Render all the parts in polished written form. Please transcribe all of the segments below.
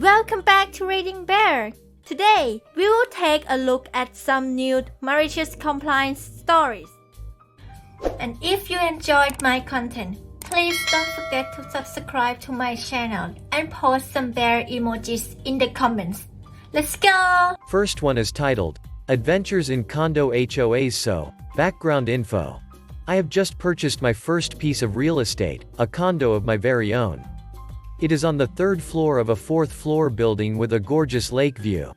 Welcome back to Reading Bear. Today, we will take a look at some new malicious compliance stories. And if you enjoyed my content, please don't forget to subscribe to my channel and post some bear emojis in the comments. Let's go! First one is titled, Adventures in Condo HOAs. So, background info. I have just purchased my first piece of real estate, a condo of my very own. It is on the third floor of a fourth-floor building with a gorgeous lake view.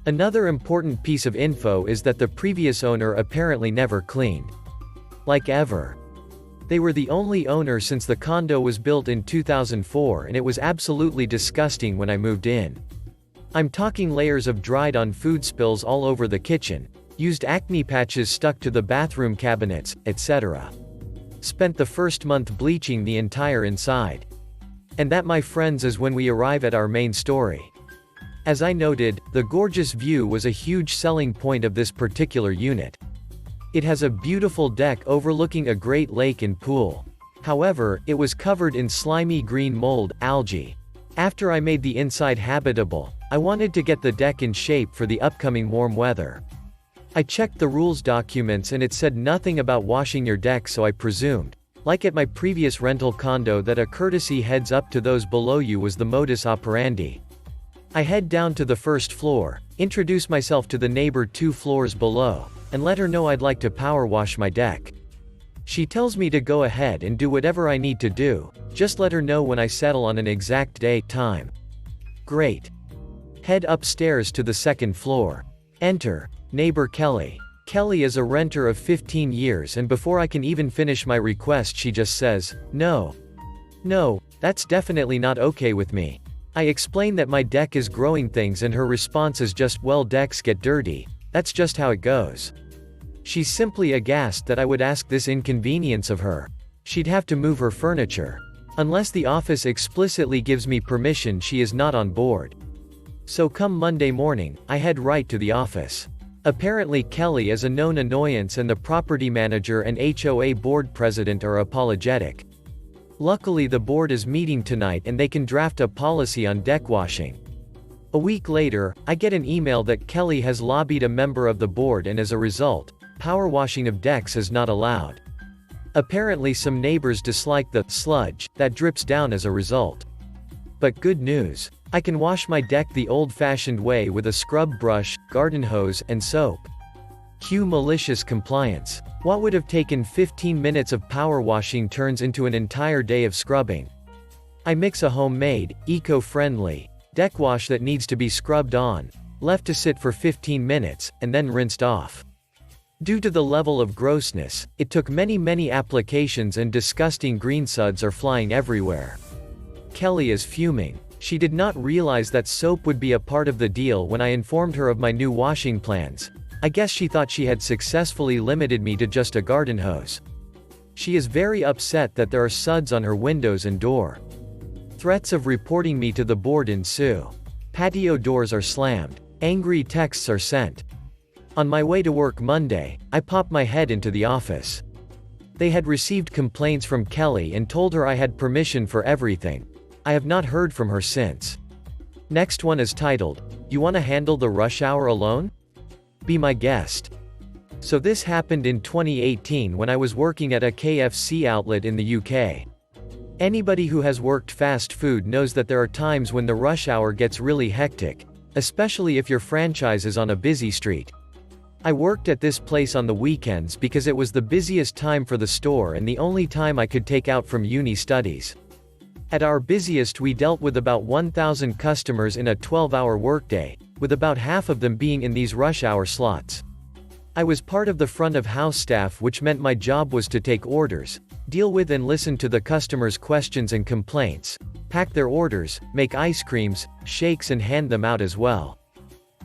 Another important piece of info is that the previous owner apparently never cleaned. Like ever. They were the only owner since the condo was built in 2004 and it was absolutely disgusting when I moved in. I'm talking layers of dried-on food spills all over the kitchen, used acne patches stuck to the bathroom cabinets, etc. Spent the first month bleaching the entire inside. And that, my friends, is when we arrive at our main story. As I noted, the gorgeous view was a huge selling point of this particular unit. It has a beautiful deck overlooking a great lake and pool. However, it was covered in slimy green mold, algae. After I made the inside habitable, I wanted to get the deck in shape for the upcoming warm weather. I checked the rules documents and it said nothing about washing your deck, so I presumed, like at my previous rental condo, that a courtesy heads up to those below you was the modus operandi. I head down to the first floor, introduce myself to the neighbor 2 floors below, and let her know I'd like to power wash my deck. She tells me to go ahead and do whatever I need to do, just let her know when I settle on an exact day, time. Great. Head upstairs to the second floor. Enter neighbor Kelly. Kelly is a renter of 15 years, and before I can even finish my request she just says, No, that's definitely not okay with me. I explain that my deck is growing things and her response is just, well, decks get dirty, that's just how it goes. She's simply aghast that I would ask this inconvenience of her. She'd have to move her furniture. Unless the office explicitly gives me permission, she is not on board. So come Monday morning, I head right to the office. Apparently Kelly is a known annoyance and the property manager and HOA board president are apologetic. Luckily the board is meeting tonight and they can draft a policy on deck washing. A week later, I get an email that Kelly has lobbied a member of the board and as a result, power washing of decks is not allowed. Apparently some neighbors dislike the sludge that drips down as a result. But good news. I can wash my deck the old-fashioned way with a scrub brush, garden hose, and soap. Cue malicious compliance. What would have taken 15 minutes of power washing turns into an entire day of scrubbing. I mix a homemade, eco-friendly deck wash that needs to be scrubbed on, left to sit for 15 minutes, and then rinsed off. Due to the level of grossness, it took many applications and disgusting green suds are flying everywhere. Kelly is fuming. She did not realize that soap would be a part of the deal when I informed her of my new washing plans. I guess she thought she had successfully limited me to just a garden hose. She is very upset that there are suds on her windows and door. Threats of reporting me to the board ensue. Patio doors are slammed. Angry texts are sent. On my way to work Monday, I pop my head into the office. They had received complaints from Kelly and told her I had permission for everything. I have not heard from her since. Next one is titled, You Wanna Handle the Rush Hour Alone? Be my guest. So this happened in 2018 when I was working at a KFC outlet in the UK. Anybody who has worked fast food knows that there are times when the rush hour gets really hectic, especially if your franchise is on a busy street. I worked at this place on the weekends because it was the busiest time for the store and the only time I could take out from uni studies. At our busiest we dealt with about 1,000 customers in a 12-hour workday, with about half of them being in these rush hour slots. I was part of the front of house staff, which meant my job was to take orders, deal with and listen to the customers' questions and complaints, pack their orders, make ice creams, shakes and hand them out as well.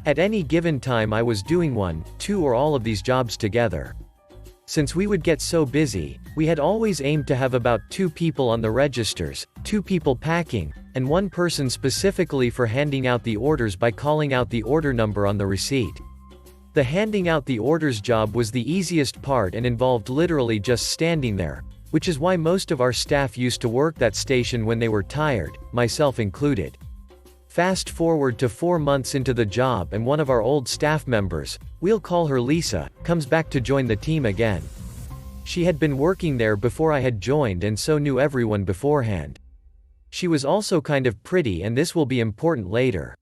At any given time I was doing 1, 2 or all of these jobs together. Since we would get so busy, we had always aimed to have about 2 people on the registers, 2 people packing, and 1 person specifically for handing out the orders by calling out the order number on the receipt. The handing out the orders job was the easiest part and involved literally just standing there, which is why most of our staff used to work that station when they were tired, myself included. Fast forward to 4 months into the job and one of our old staff members, we'll call her Lisa, comes back to join the team again. She had been working there before I had joined and so knew everyone beforehand. She was also kind of pretty, and this will be important later.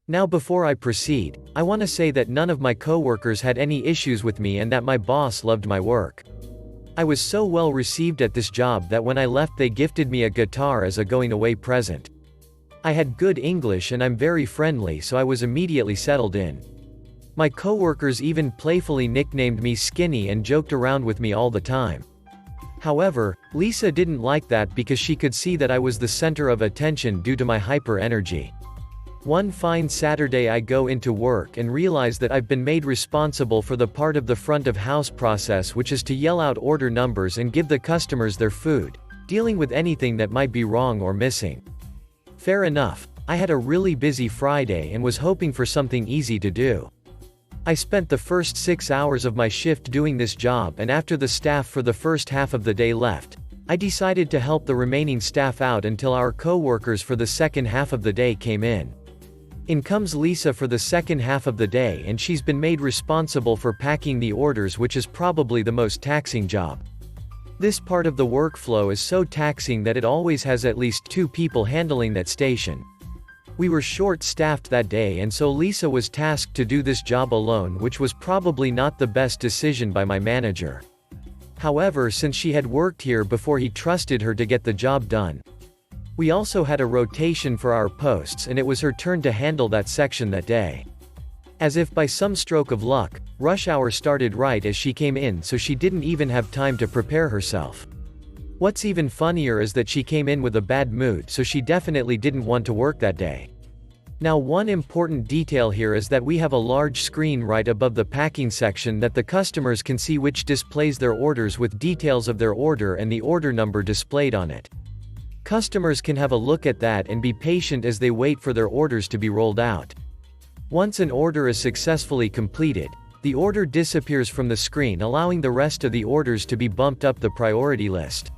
Now before I proceed, I want to say that none of my coworkers had any issues with me and that my boss loved my work. I was so well received at this job that when I left they gifted me a guitar as a going away present. I had good English and I'm very friendly, so I was immediately settled in. My coworkers even playfully nicknamed me Skinny and joked around with me all the time. However, Lisa didn't like that because she could see that I was the center of attention due to my hyper energy. One fine Saturday I go into work and realize that I've been made responsible for the part of the front of house process which is to yell out order numbers and give the customers their food, dealing with anything that might be wrong or missing. Fair enough, I had a really busy Friday and was hoping for something easy to do. I spent the first 6 hours of my shift doing this job, and after the staff for the first half of the day left, I decided to help the remaining staff out until our co-workers for the second half of the day came in. In comes Lisa for the second half of the day, and she's been made responsible for packing the orders, which is probably the most taxing job. This part of the workflow is so taxing that it always has at least 2 people handling that station. We were short-staffed that day, and so Lisa was tasked to do this job alone, which was probably not the best decision by my manager. However, since she had worked here before, he trusted her to get the job done. We also had a rotation for our posts, and it was her turn to handle that section that day. As if by some stroke of luck, rush hour started right as she came in, so she didn't even have time to prepare herself. What's even funnier is that she came in with a bad mood, so she definitely didn't want to work that day. Now, one important detail here is that we have a large screen right above the packing section that the customers can see, which displays their orders with details of their order and the order number displayed on it. Customers can have a look at that and be patient as they wait for their orders to be rolled out. Once an order is successfully completed, the order disappears from the screen, allowing the rest of the orders to be bumped up the priority list.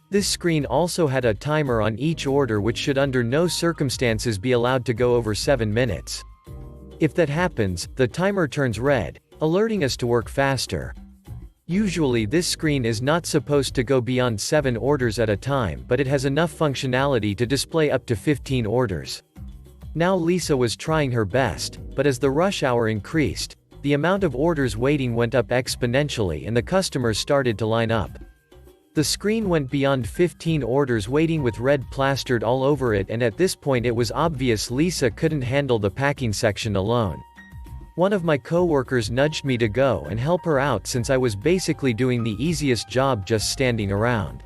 This screen also had a timer on each order, which should under no circumstances be allowed to go over 7 minutes. If that happens, the timer turns red, alerting us to work faster. Usually this screen is not supposed to go beyond 7 orders at a time, but it has enough functionality to display up to 15 orders. Now Lisa was trying her best, but as the rush hour increased, the amount of orders waiting went up exponentially and the customers started to line up. The screen went beyond 15 orders waiting with red plastered all over it, and at this point it was obvious Lisa couldn't handle the packing section alone. One of my coworkers nudged me to go and help her out since I was basically doing the easiest job just standing around.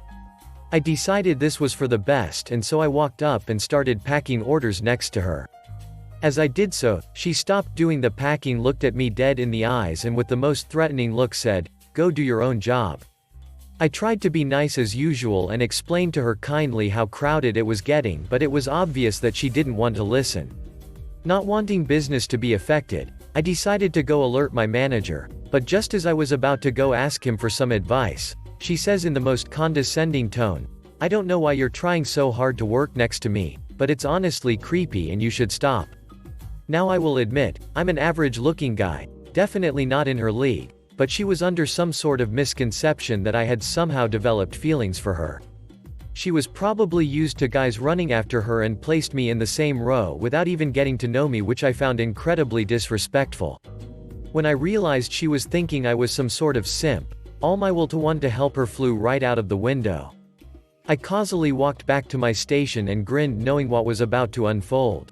I decided this was for the best, and so I walked up and started packing orders next to her. As I did so, she stopped doing the packing, looked at me dead in the eyes, and with the most threatening look said, "Go do your own job." I tried to be nice as usual and explained to her kindly how crowded it was getting, but it was obvious that she didn't want to listen. Not wanting business to be affected, I decided to go alert my manager, but just as I was about to go ask him for some advice, she says in the most condescending tone, "I don't know why you're trying so hard to work next to me, but it's honestly creepy and you should stop." Now I will admit, I'm an average-looking guy, definitely not in her league, but she was under some sort of misconception that I had somehow developed feelings for her. She was probably used to guys running after her and placed me in the same row without even getting to know me, which I found incredibly disrespectful. When I realized she was thinking I was some sort of simp, all my will to want to help her flew right out of the window. I causally walked back to my station and grinned, knowing what was about to unfold.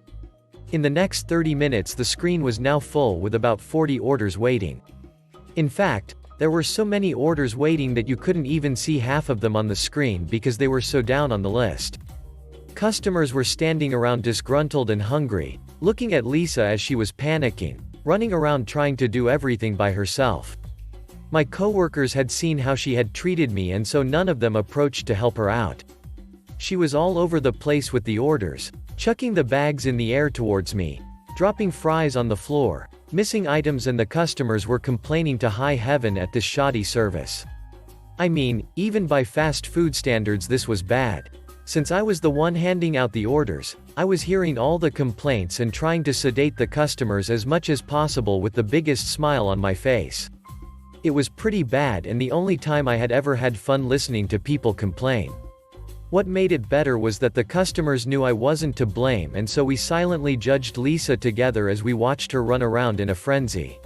In the next 30 minutes the screen was now full with about 40 orders waiting. In fact, there were so many orders waiting that you couldn't even see half of them on the screen because they were so down on the list. Customers were standing around disgruntled and hungry, looking at Lisa as she was panicking, running around trying to do everything by herself. My coworkers had seen how she had treated me, and so none of them approached to help her out. She was all over the place with the orders, chucking the bags in the air towards me, dropping fries on the floor, missing items, and the customers were complaining to high heaven at this shoddy service. I mean, even by fast food standards this was bad. Since I was the one handing out the orders, I was hearing all the complaints and trying to sedate the customers as much as possible with the biggest smile on my face. It was pretty bad and the only time I had ever had fun listening to people complain. What made it better was that the customers knew I wasn't to blame, and so we silently judged Lisa together as we watched her run around in a frenzy.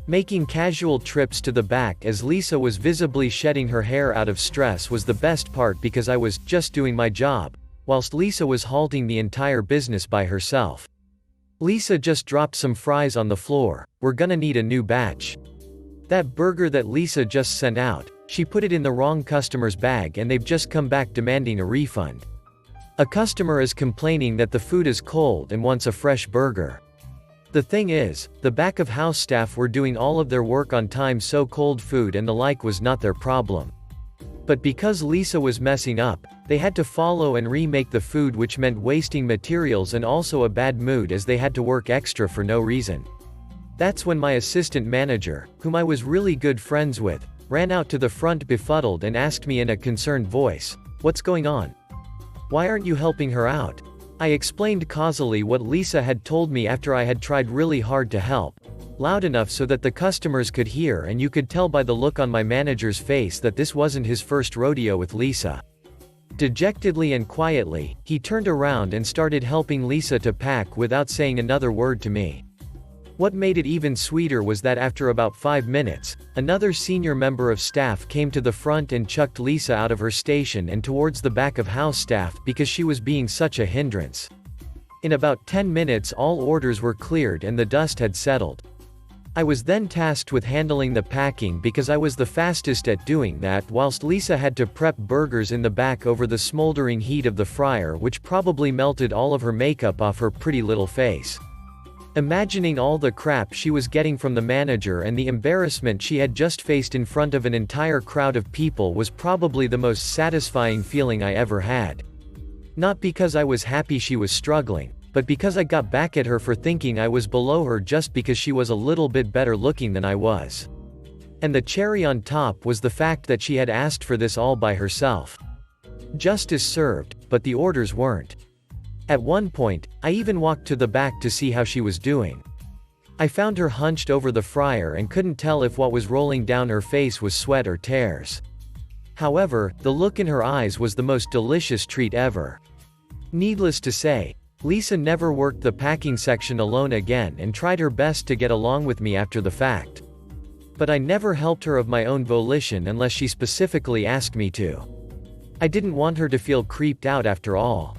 Making casual trips to the back as Lisa was visibly shedding her hair out of stress was the best part because I was just doing my job, whilst Lisa was halting the entire business by herself. Lisa just dropped some fries on the floor. We're gonna need a new batch. That burger that Lisa just sent out, she put it in the wrong customer's bag and they've just come back demanding a refund. A customer is complaining that the food is cold and wants a fresh burger. The thing is, the back of house staff were doing all of their work on time, so cold food and the like was not their problem. But because Lisa was messing up, they had to follow and remake the food, which meant wasting materials and also a bad mood as they had to work extra for no reason. That's when my assistant manager, whom I was really good friends with, ran out to the front befuddled and asked me in a concerned voice, "What's going on? Why aren't you helping her out?" I explained causally what Lisa had told me after I had tried really hard to help, loud enough so that the customers could hear, and you could tell by the look on my manager's face that this wasn't his first rodeo with Lisa. Dejectedly and quietly, he turned around and started helping Lisa to pack without saying another word to me. What made it even sweeter was that after about 5 minutes, another senior member of staff came to the front and chucked Lisa out of her station and towards the back of house staff because she was being such a hindrance. In about 10 minutes all orders were cleared and the dust had settled. I was then tasked with handling the packing because I was the fastest at doing that, whilst Lisa had to prep burgers in the back over the smoldering heat of the fryer, which probably melted all of her makeup off her pretty little face. Imagining all the crap she was getting from the manager and the embarrassment she had just faced in front of an entire crowd of people was probably the most satisfying feeling I ever had. Not because I was happy she was struggling, but because I got back at her for thinking I was below her just because she was a little bit better looking than I was. And the cherry on top was the fact that she had asked for this all by herself. Justice served, but the orders weren't. At one point, I even walked to the back to see how she was doing. I found her hunched over the fryer and couldn't tell if what was rolling down her face was sweat or tears. However, the look in her eyes was the most delicious treat ever. Needless to say, Lisa never worked the packing section alone again and tried her best to get along with me after the fact. But I never helped her of my own volition unless she specifically asked me to. I didn't want her to feel creeped out after all.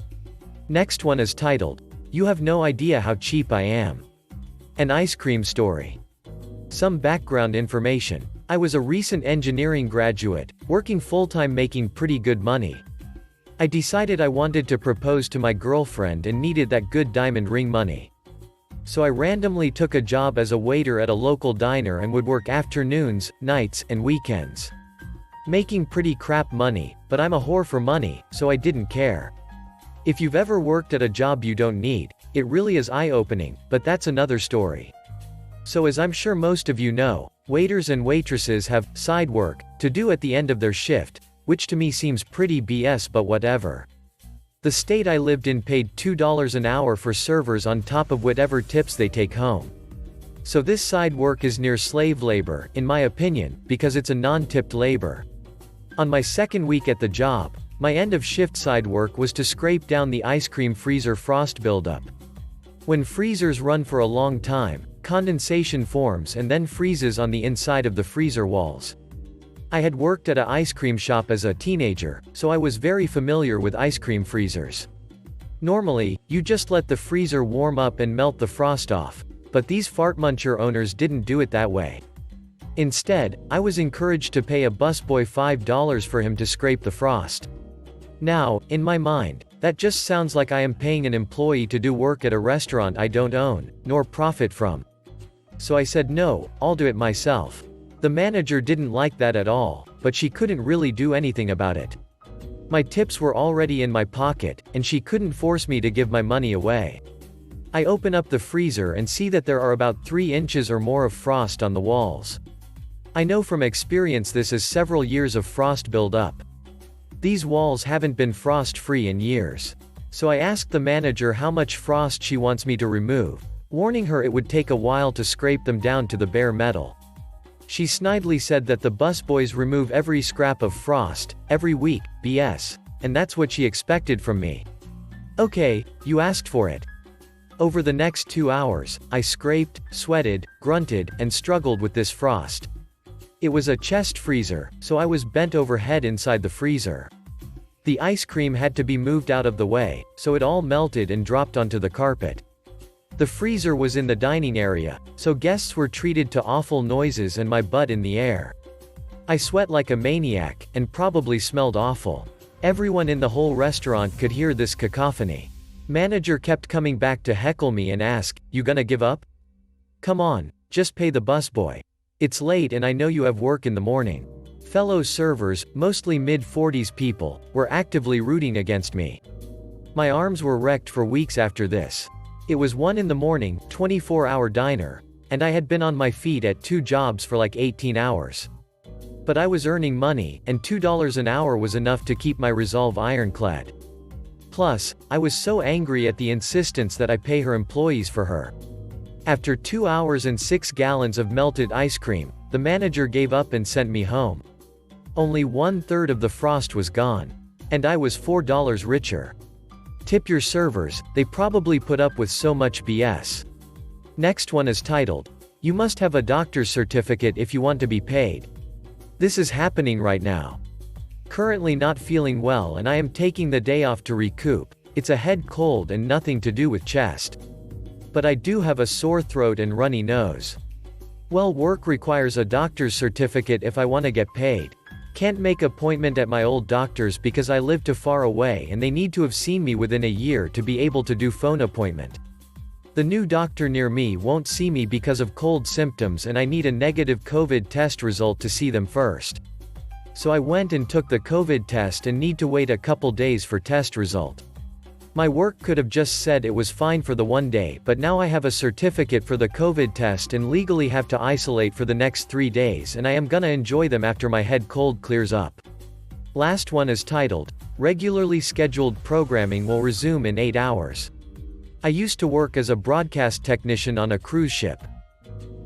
Next one is titled, "You Have No Idea How Cheap I Am." An ice cream story. Some background information. I was a recent engineering graduate, working full-time making pretty good money. I decided I wanted to propose to my girlfriend and needed that good diamond ring money. So I randomly took a job as a waiter at a local diner and would work afternoons, nights, and weekends. Making pretty crap money, but I'm a whore for money, so I didn't care. If you've ever worked at a job you don't need, it really is eye-opening, but that's another story. So as I'm sure most of you know, waiters and waitresses have side work to do at the end of their shift, which to me seems pretty BS, but whatever. The state I lived in paid $2 an hour for servers on top of whatever tips they take home. So this side work is near slave labor, in my opinion, because it's a non-tipped labor. On my second week at the job, my end-of-shift side work was to scrape down the ice cream freezer frost buildup. When freezers run for a long time, condensation forms and then freezes on the inside of the freezer walls. I had worked at an ice cream shop as a teenager, so I was very familiar with ice cream freezers. Normally, you just let the freezer warm up and melt the frost off, but these fartmuncher owners didn't do it that way. Instead, I was encouraged to pay a busboy $5 for him to scrape the frost. Now, in my mind, that just sounds like I am paying an employee to do work at a restaurant I don't own, nor profit from. So I said no, I'll do it myself. The manager didn't like that at all, but she couldn't really do anything about it. My tips were already in my pocket, and she couldn't force me to give my money away. I open up the freezer and see that there are about 3 inches or more of frost on the walls. I know from experience this is several years of frost build-up. These walls haven't been frost-free in years. so I asked the manager how much frost she wants me to remove, warning her it would take a while to scrape them down to the bare metal. She snidely said that the busboys remove every scrap of frost, every week, BS, and that's what she expected from me. Okay, you asked for it. Over the next 2 hours, I scraped, sweated, grunted, and struggled with this frost. It was a chest freezer, so I was bent over head inside the freezer. The ice cream had to be moved out of the way, so it all melted and dropped onto the carpet. The freezer was in the dining area, so guests were treated to awful noises and my butt in the air. I sweat like a maniac, and probably smelled awful. Everyone in the whole restaurant could hear this cacophony. Manager kept coming back to heckle me and ask, "You gonna give up? Come on, just pay the busboy. It's late and I know you have work in the morning." Fellow servers, mostly mid-40s people, were actively rooting against me. My arms were wrecked for weeks after this. It was 1 in the morning, 24-hour diner, and I had been on my feet at 2 jobs for like 18 hours. But I was earning money, and $2 an hour was enough to keep my resolve ironclad. Plus, I was so angry at the insistence that I pay her employees for her. After 2 hours and 6 gallons of melted ice cream, the manager gave up and sent me home. Only 1/3 of the frost was gone. And I was $4 richer. Tip your servers, they probably put up with so much BS. Next one is titled, "You must have a doctor's certificate if you want to be paid." This is happening right now. Currently not feeling well and I am taking the day off to recoup. It's a head cold and nothing to do with chest. But I do have a sore throat and runny nose. Well, work requires a doctor's certificate if I want to get paid. Can't make appointment at my old doctor's because I live too far away and they need to have seen me within a year to be able to do phone appointment. The new doctor near me won't see me because of cold symptoms and I need a negative COVID test result to see them first. So I went and took the COVID test and need to wait a couple days for test result. My work could have just said it was fine for the 1 day, but now I have a certificate for the COVID test and legally have to isolate for the next 3 days and I am gonna enjoy them after my head cold clears up. Last one is titled, "Regularly scheduled programming will resume in 8 hours." I used to work as a broadcast technician on a cruise ship.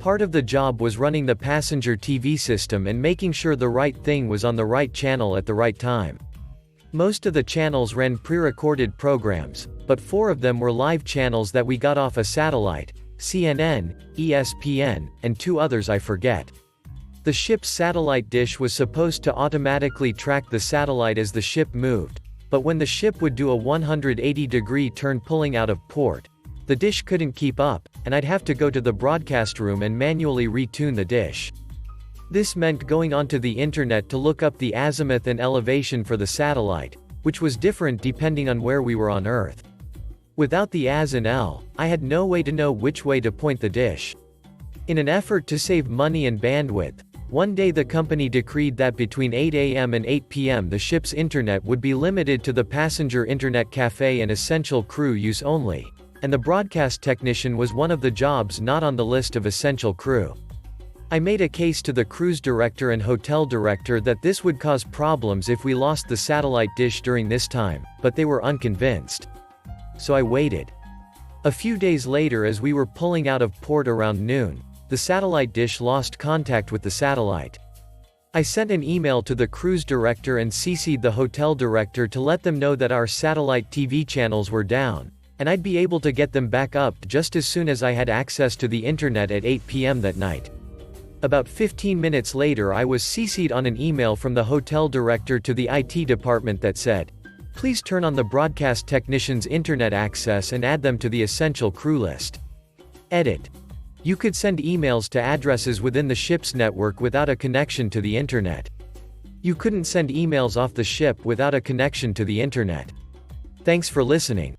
Part of the job was running the passenger TV system and making sure the right thing was on the right channel at the right time. Most of the channels ran pre-recorded programs, but 4 of them were live channels that we got off a satellite, CNN, ESPN, and 2 others I forget. The ship's satellite dish was supposed to automatically track the satellite as the ship moved, but when the ship would do a 180-degree turn pulling out of port, the dish couldn't keep up, and I'd have to go to the broadcast room and manually retune the dish. This meant going onto the internet to look up the azimuth and elevation for the satellite, which was different depending on where we were on Earth. Without the Az and L, I had no way to know which way to point the dish. In an effort to save money and bandwidth, one day the company decreed that between 8 a.m. and 8 p.m. the ship's internet would be limited to the passenger internet cafe and essential crew use only, and the broadcast technician was one of the jobs not on the list of essential crew. I made a case to the cruise director and hotel director that this would cause problems if we lost the satellite dish during this time, but they were unconvinced. So I waited. A few days later, as we were pulling out of port around noon, the satellite dish lost contact with the satellite. I sent an email to the cruise director and CC'd the hotel director to let them know that our satellite TV channels were down, and I'd be able to get them back up just as soon as I had access to the internet at 8 p.m. that night. About 15 minutes later, I was CC'd on an email from the hotel director to the IT department that said, "Please turn on the broadcast technician's internet access and add them to the essential crew list." Edit. You could send emails to addresses within the ship's network without a connection to the internet. You couldn't send emails off the ship without a connection to the internet. Thanks for listening.